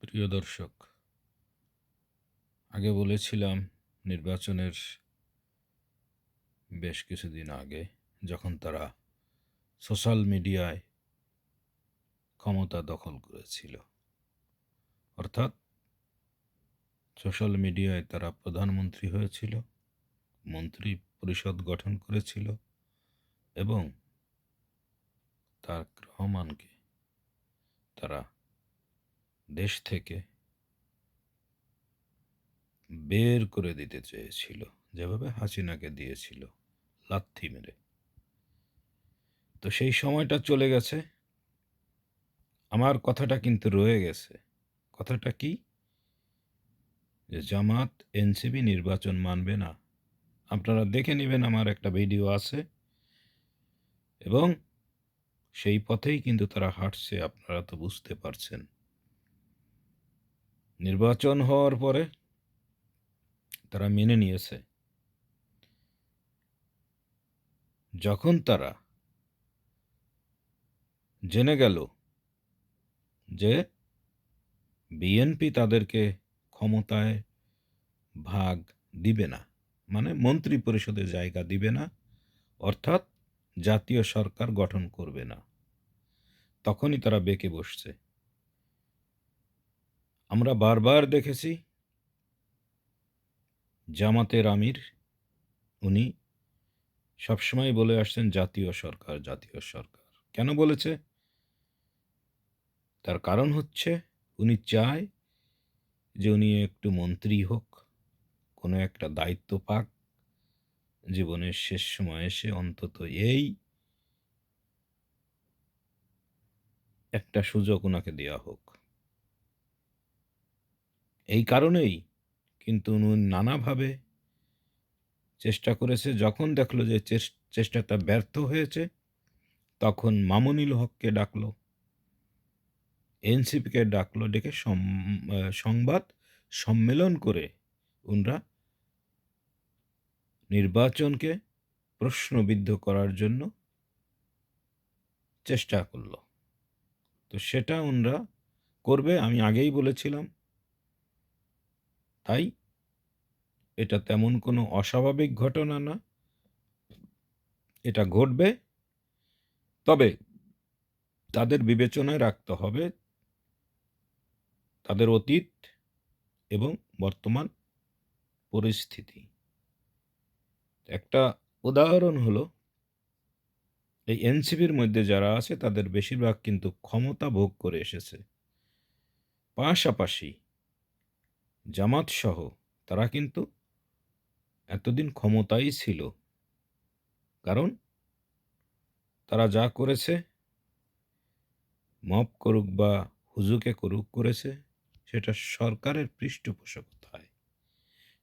প্রিয় দর্শক, আগে বলেছিলাম নির্বাচনের বেশ কিছুদিন আগে যখন তারা সোশ্যাল মিডিয়ায় ক্ষমতা দখল করেছিল, অর্থাৎ সোশ্যাল মিডিয়ায় তারা প্রধানমন্ত্রী হয়েছিল, মন্ত্রী পরিষদ গঠন করেছিল এবং তারেক রহমানকে তারা দেশ থেকে বের করে দিতে চেয়েছিল, যেভাবে হাসিনাকে দিয়েছিল লাথি মেরে। তো সেই সময়টা চলে গেছে, আমার কথাটা কিন্তু রয়ে গেছে। কথাটা কি? যে জামাত এনসিপি নির্বাচন মানবে না। আপনারা দেখে নেবেন, আমার একটা ভিডিও আছে এবং সেই পথেই কিন্তু তারা হাঁটছে, আপনারা তো বুঝতে পারছেন। নির্বাচন হওয়ার পরে তারা মেনে নিয়েছে। যখন তারা জেনে গেল যে বিএনপি তাদেরকে ক্ষমতায় ভাগ দিবে না, মানে মন্ত্রী পরিষদের জায়গা দিবে না, অর্থাৎ জাতীয় সরকার গঠন করবে না, তখনই তারা বেঁকে বসছে। আমরা বারবার দেখেছি জামাতের আমির, উনি সবসময় বলে আসছেন জাতীয় সরকার, জাতীয় সরকার। কেন বলেছে? তার কারণ হচ্ছে উনি চায় যে উনি একটু মন্ত্রী হোক, কোনো একটা দায়িত্ব পাক, জীবনের শেষ সময় এসে অন্তত এই একটা সুযোগ ওনাকে দেওয়া হোক। এই কারণেই কিন্তু উনি নানাভাবে চেষ্টা করেছে। যখন দেখলো যে চেষ্টাটা ব্যর্থ হয়েছে, তখন মামুনুল হককে ডাকলো, এনসিপিকে ডাকলো, ডেকে সংবাদ সম্মেলন করে উনরা নির্বাচনকে প্রশ্নবিদ্ধ করার জন্য চেষ্টা করল। তো সেটা উনরা করবে, আমি আগেই বলেছিলাম। তাই এটা তেমন কোনো অস্বাভাবিক ঘটনা না, এটা ঘটবে। তবে তাদের বিবেচনায় রাখতে হবে তাদের অতীত এবং বর্তমান পরিস্থিতি। একটা উদাহরণ হলো, এই এনসিপির মধ্যে যারা আছে তাদের বেশিরভাগ কিন্তু ক্ষমতা ভোগ করে এসেছে। পাশাপাশি জামাত সহ তারা কিন্তু এতদিন ক্ষমতায় ছিল, কারণ তারা যা করেছে, মব করুক বা হুজুকে করুক, করেছে সেটা সরকারের পৃষ্ঠপোষকতায়।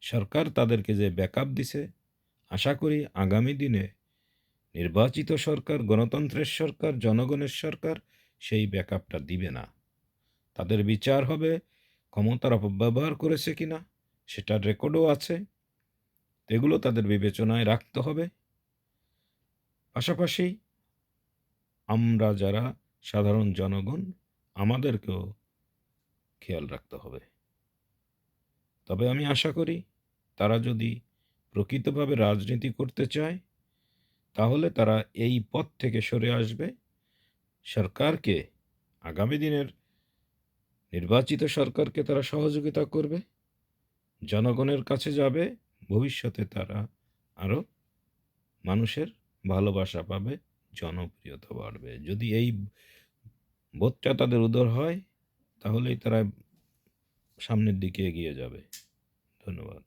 সরকার তাদেরকে যে ব্যাকআপ দিছে, আশা করি আগামী দিনে নির্বাচিত সরকার, গণতন্ত্রের সরকার, জনগণের সরকার সেই ব্যাকআপটা দিবে না। তাদের বিচার হবে ক্ষমতার অপব্যবহার করেছে কিনা, সেটার রেকর্ডও আছে। এগুলো তাদের বিবেচনায় রাখতে হবে। পাশাপাশি আমরা যারা সাধারণ জনগণ, আমাদেরকেও খেয়াল রাখতে হবে। তবে আমি আশা করি তারা যদি প্রকৃতভাবে রাজনীতি করতে চায়, তাহলে তারা এই পথ থেকে সরে আসবে, সরকারকে, আগামী দিনের নির্বাচিত সরকারকে তারা সহযোগিতা করবে, জনগণের কাছে যাবে। ভবিষ্যতে তারা আরও মানুষের ভালোবাসা পাবে, জনপ্রিয়তা বাড়বে। যদি এই বোধটা তাদের উদয় হয়, তাহলেই তারা সামনের দিকে এগিয়ে যাবে। ধন্যবাদ।